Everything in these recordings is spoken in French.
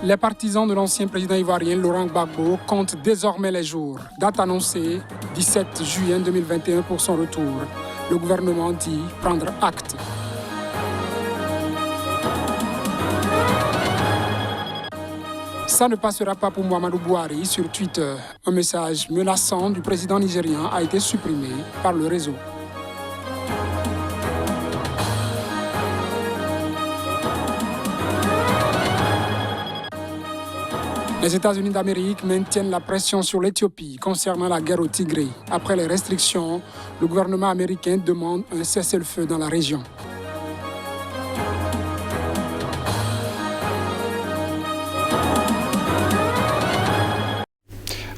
Les partisans de l'ancien président ivoirien Laurent Gbagbo comptent désormais les jours. Date annoncée, 17 juin 2021 pour son retour. Le gouvernement dit prendre acte. Ça ne passera pas pour Muhammadu Buhari sur Twitter. Un message menaçant du président nigérian a été supprimé par le réseau. Les États-Unis d'Amérique maintiennent la pression sur l'Éthiopie concernant la guerre au Tigré. Après les restrictions, le gouvernement américain demande un cessez-le-feu dans la région.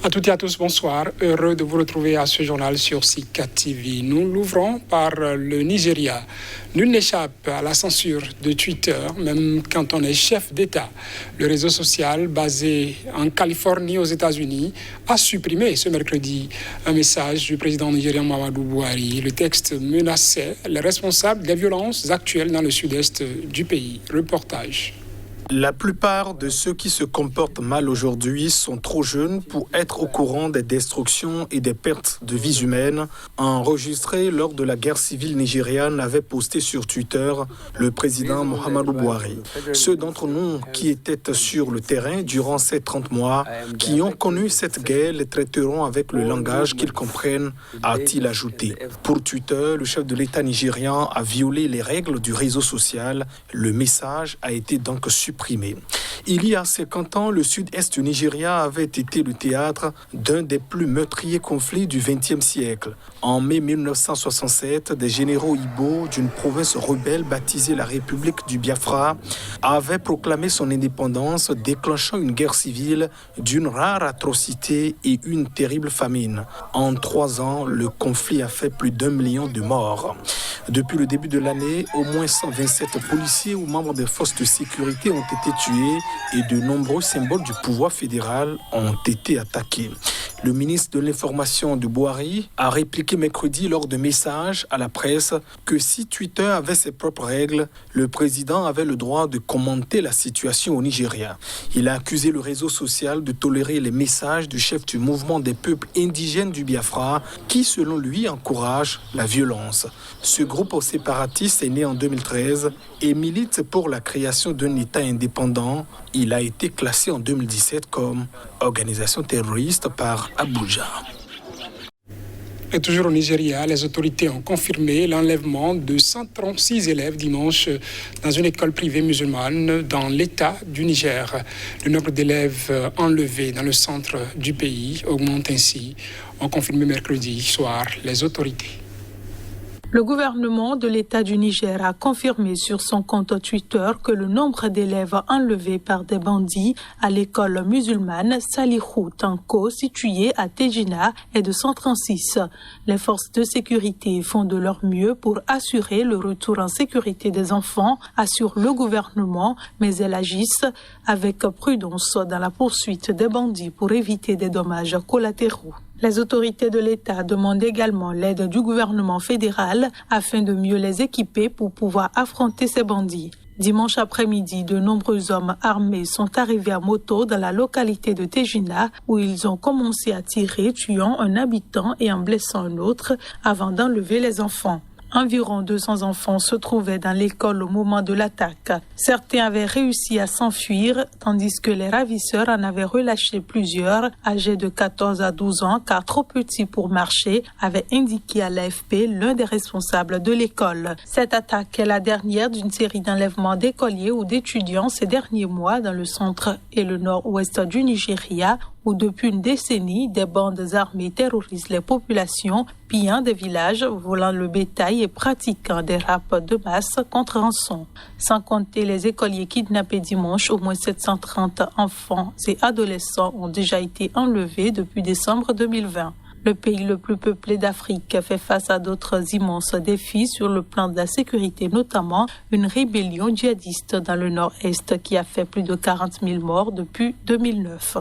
À toutes et à tous, bonsoir. Heureux de vous retrouver à ce journal sur Sika TV. Nous l'ouvrons par le Nigeria. Nul n'échappe à la censure de Twitter, même quand on est chef d'État. Le réseau social basé en Californie aux États-Unis a supprimé ce mercredi un message du président nigérian Muhammadu Buhari. Le texte menaçait les responsables des violences actuelles dans le sud-est du pays. Reportage. La plupart de ceux qui se comportent mal aujourd'hui sont trop jeunes pour être au courant des destructions et des pertes de vies humaines enregistrées lors de la guerre civile nigériane, avait posté sur Twitter le président Muhammadu Buhari. Ceux d'entre nous qui étaient sur le terrain durant ces 30 mois, qui ont connu cette guerre, les traiteront avec le langage qu'ils comprennent, a-t-il ajouté. Pour Twitter, le chef de l'État nigérian a violé les règles du réseau social. Le message a été donc supprimé. Il y a 50 ans, le sud-est du Nigeria avait été le théâtre d'un des plus meurtriers conflits du XXe siècle. En mai 1967, des généraux Igbo d'une province rebelle baptisée la République du Biafra avaient proclamé son indépendance, déclenchant une guerre civile d'une rare atrocité et une terrible famine. En 3 ans, le conflit a fait plus d'1 million de morts. Depuis le début de l'année, au moins 127 policiers ou membres des forces de sécurité ont été tués et de nombreux symboles du pouvoir fédéral ont été attaqués. Le ministre de l'Information de Buhari a répliqué mercredi lors de messages à la presse que si Twitter avait ses propres règles, le président avait le droit de commenter la situation au Nigeria. Il a accusé le réseau social de tolérer les messages du chef du mouvement des peuples indigènes du Biafra qui, selon lui, encourage la violence. Ce groupe séparatiste est né en 2013 et milite pour la création d'un État indépendant. Il a été classé en 2017 comme organisation terroriste par Abuja. Et toujours au Nigeria, les autorités ont confirmé l'enlèvement de 136 élèves dimanche dans une école privée musulmane dans l'État du Niger. Le nombre d'élèves enlevés dans le centre du pays augmente ainsi, ont confirmé mercredi soir les autorités. Le gouvernement de l'État du Niger a confirmé sur son compte Twitter que le nombre d'élèves enlevés par des bandits à l'école musulmane Salihou Tanko, située à Tejina, est de 136. Les forces de sécurité font de leur mieux pour assurer le retour en sécurité des enfants, assure le gouvernement, mais elles agissent avec prudence dans la poursuite des bandits pour éviter des dommages collatéraux. Les autorités de l'État demandent également l'aide du gouvernement fédéral afin de mieux les équiper pour pouvoir affronter ces bandits. Dimanche après-midi, de nombreux hommes armés sont arrivés à moto dans la localité de Tejina où ils ont commencé à tirer, tuant un habitant et en blessant un autre avant d'enlever les enfants. Environ 200 enfants se trouvaient dans l'école au moment de l'attaque. Certains avaient réussi à s'enfuir, tandis que les ravisseurs en avaient relâché plusieurs, âgés de 14 à 12 ans, car trop petits pour marcher, avait indiqué à l'AFP l'un des responsables de l'école. Cette attaque est la dernière d'une série d'enlèvements d'écoliers ou d'étudiants ces derniers mois dans le centre et le nord-ouest du Nigeria, où depuis une décennie, des bandes armées terrorisent les populations, pillant des villages, volant le bétail et pratiquant des rapes de masse contre rançon. Sans compter les écoliers kidnappés dimanche, au moins 730 enfants et adolescents ont déjà été enlevés depuis décembre 2020. Le pays le plus peuplé d'Afrique fait face à d'autres immenses défis sur le plan de la sécurité, notamment une rébellion djihadiste dans le nord-est qui a fait plus de 40 000 morts depuis 2009.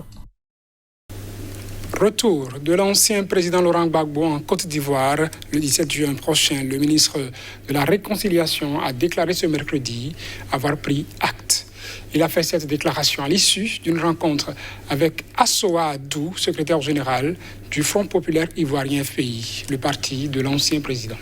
Retour de l'ancien président Laurent Gbagbo en Côte d'Ivoire le 17 juin prochain. Le ministre de la Réconciliation a déclaré ce mercredi avoir pris acte. Il a fait cette déclaration à l'issue d'une rencontre avec Assoa Adou, secrétaire général du Front populaire ivoirien FPI, le parti de l'ancien président.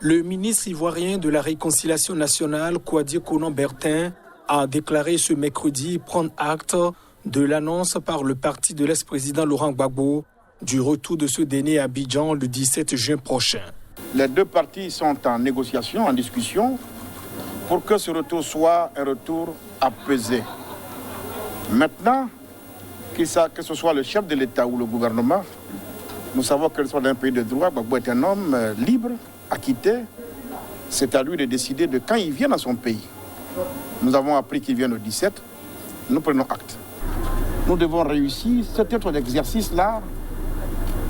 Le ministre ivoirien de la Réconciliation nationale, Kouadio Konan Bertin, a déclaré ce mercredi prendre acte de l'annonce par le parti de l'ex-président Laurent Gbagbo du retour de ce dernier à Abidjan le 17 juin prochain. Les deux partis sont en négociation, en discussion, pour que ce retour soit un retour apaisé. Maintenant, que ce soit le chef de l'État ou le gouvernement, nous savons que nous sommes dans un pays de droit. Gbagbo est un homme libre, acquitté. C'est à lui de décider de quand il vient dans son pays. Nous avons appris qu'il vient le 17. Nous prenons acte. Nous devons réussir cet autre exercice-là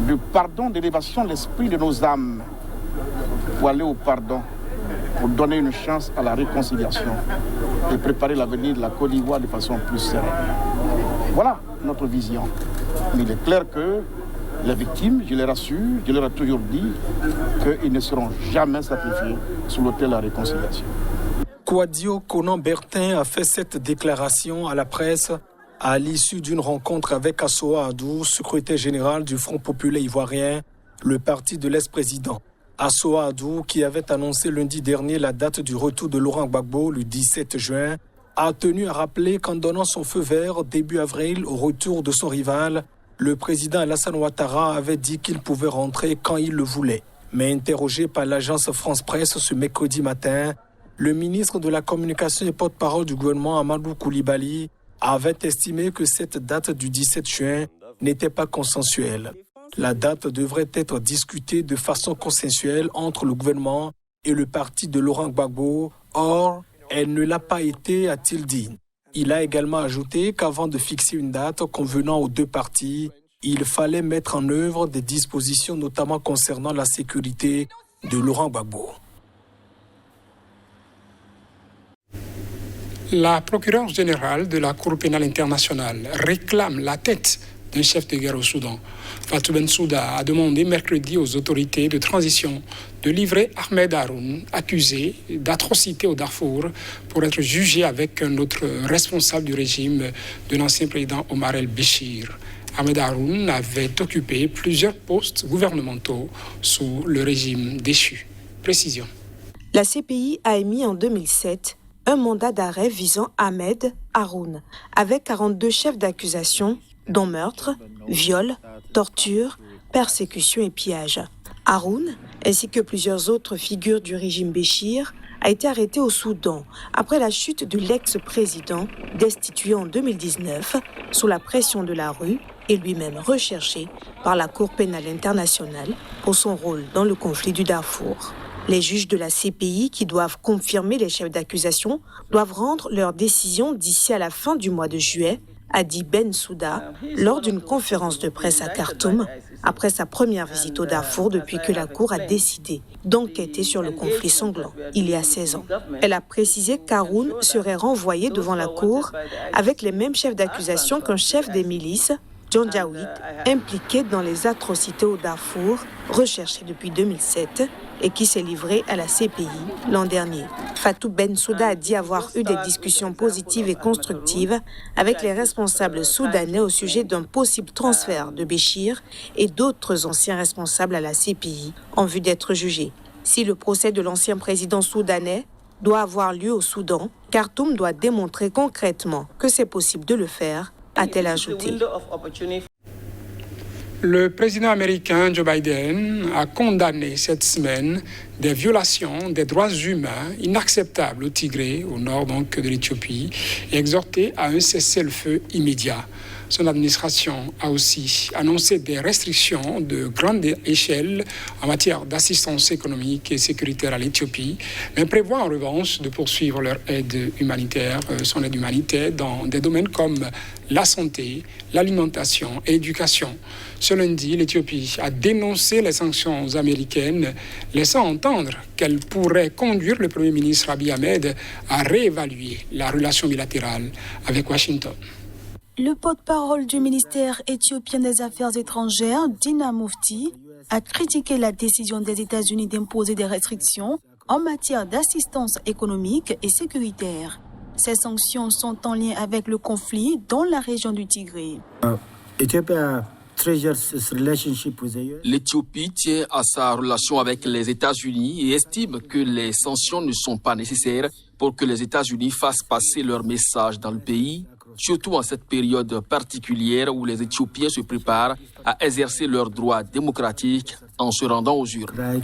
de pardon, d'élévation de l'esprit de nos âmes pour aller au pardon, pour donner une chance à la réconciliation et préparer l'avenir de la Côte d'Ivoire de façon plus sereine. Voilà notre vision. Mais il est clair que les victimes, je les rassure, je leur ai toujours dit qu'ils ne seront jamais sacrifiés sur l'autel de la réconciliation. Kouadio Konan Bertin a fait cette déclaration à la presse à l'issue d'une rencontre avec Assoa Adou, secrétaire général du Front populaire ivoirien, le parti de l'ex-président. Assoa Adou, qui avait annoncé lundi dernier la date du retour de Laurent Gbagbo le 17 juin, a tenu à rappeler qu'en donnant son feu vert début avril au retour de son rival, le président Alassane Ouattara avait dit qu'il pouvait rentrer quand il le voulait. Mais interrogé par l'agence France Presse ce mercredi matin, le ministre de la Communication et porte-parole du gouvernement Amadou Koulibaly avait estimé que cette date du 17 juin n'était pas consensuelle. La date devrait être discutée de façon consensuelle entre le gouvernement et le parti de Laurent Gbagbo. Or, elle ne l'a pas été, a-t-il dit. Il a également ajouté qu'avant de fixer une date convenant aux deux partis, il fallait mettre en œuvre des dispositions notamment concernant la sécurité de Laurent Gbagbo. La procureure générale de la Cour pénale internationale réclame la tête d'un chef de guerre au Soudan. Fatou Bensouda a demandé mercredi aux autorités de transition de livrer Ahmed Haroun, accusé d'atrocité au Darfour, pour être jugé avec un autre responsable du régime de l'ancien président Omar el-Béchir. Ahmed Haroun avait occupé plusieurs postes gouvernementaux sous le régime déchu. Précision. La CPI a émis en 2007 un mandat d'arrêt visant Ahmed Haroun, avec 42 chefs d'accusation, dont meurtre, viol, torture, persécution et pillage. Haroun, ainsi que plusieurs autres figures du régime Béchir, a été arrêté au Soudan après la chute de l'ex-président, destitué en 2019 sous la pression de la rue et lui-même recherché par la Cour pénale internationale pour son rôle dans le conflit du Darfour. Les juges de la CPI, qui doivent confirmer les chefs d'accusation, doivent rendre leur décision d'ici à la fin du mois de juillet, a dit Bensouda lors d'une conférence de presse à Khartoum, après sa première visite au Darfour depuis que la Cour a décidé d'enquêter sur le conflit sanglant il y a 16 ans. Elle a précisé qu'Haroun serait renvoyé devant la Cour avec les mêmes chefs d'accusation qu'un chef des milices, Janjaweed, impliqué dans les atrocités au Darfour, recherché depuis 2007 et qui s'est livré à la CPI l'an dernier. Fatou Bensouda a dit avoir eu des discussions positives et constructives avec les responsables soudanais au sujet d'un possible transfert de Béchir et d'autres anciens responsables à la CPI en vue d'être jugés. Si le procès de l'ancien président soudanais doit avoir lieu au Soudan, Khartoum doit démontrer concrètement que c'est possible de le faire, a-t-elle ajouté. Le président américain Joe Biden a condamné cette semaine des violations des droits humains inacceptables au Tigré, au nord donc de l'Éthiopie, et exhorté à un cessez-le-feu immédiat. Son administration a aussi annoncé des restrictions de grande échelle en matière d'assistance économique et sécuritaire à l'Éthiopie, mais prévoit en revanche de poursuivre leur aide humanitaire, son aide humanitaire dans des domaines comme la santé, l'alimentation et l'éducation. Ce lundi, l'Éthiopie a dénoncé les sanctions américaines, laissant entendre qu'elles pourraient conduire le Premier ministre Abiy Ahmed à réévaluer la relation bilatérale avec Washington. Le porte-parole du ministère éthiopien des Affaires étrangères, Dina Mufti, a critiqué la décision des États-Unis d'imposer des restrictions en matière d'assistance économique et sécuritaire. Ces sanctions sont en lien avec le conflit dans la région du Tigré. L'Éthiopie tient à sa relation avec les États-Unis et estime que les sanctions ne sont pas nécessaires pour que les États-Unis fassent passer leur message dans le pays, surtout en cette période particulière où les Éthiopiens se préparent à exercer leurs droits démocratiques en se rendant aux urnes.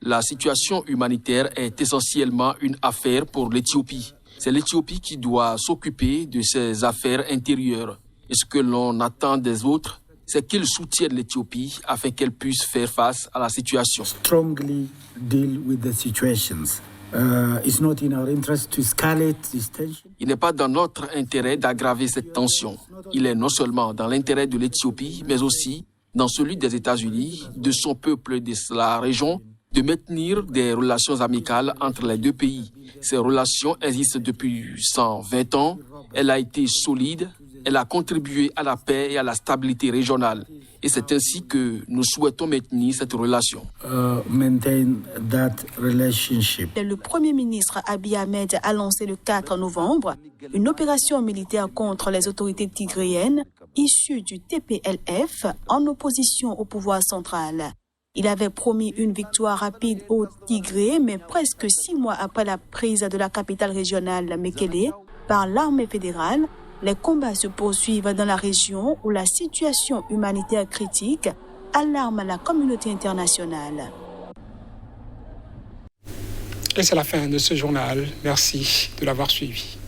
La situation humanitaire est essentiellement une affaire pour l'Éthiopie. C'est l'Éthiopie qui doit s'occuper de ses affaires intérieures. Et ce que l'on attend des autres, c'est qu'ils soutiennent l'Éthiopie afin qu'elle puisse faire face à la situation. Il n'est pas dans notre intérêt d'aggraver cette tension. Il est non seulement dans l'intérêt de l'Éthiopie, mais aussi dans celui des États-Unis, de son peuple et de la région, de maintenir des relations amicales entre les deux pays. Ces relations existent depuis 120 ans. Elle a été solide. Elle a contribué à la paix et à la stabilité régionale. Et c'est ainsi que nous souhaitons maintenir cette relation. Le Premier ministre Abiy Ahmed a lancé le 4 novembre une opération militaire contre les autorités tigréennes issues du TPLF en opposition au pouvoir central. Il avait promis une victoire rapide au Tigré, mais presque 6 mois après la prise de la capitale régionale Mekele par l'armée fédérale, les combats se poursuivent dans la région où la situation humanitaire critique alarme la communauté internationale. Et c'est la fin de ce journal. Merci de l'avoir suivi.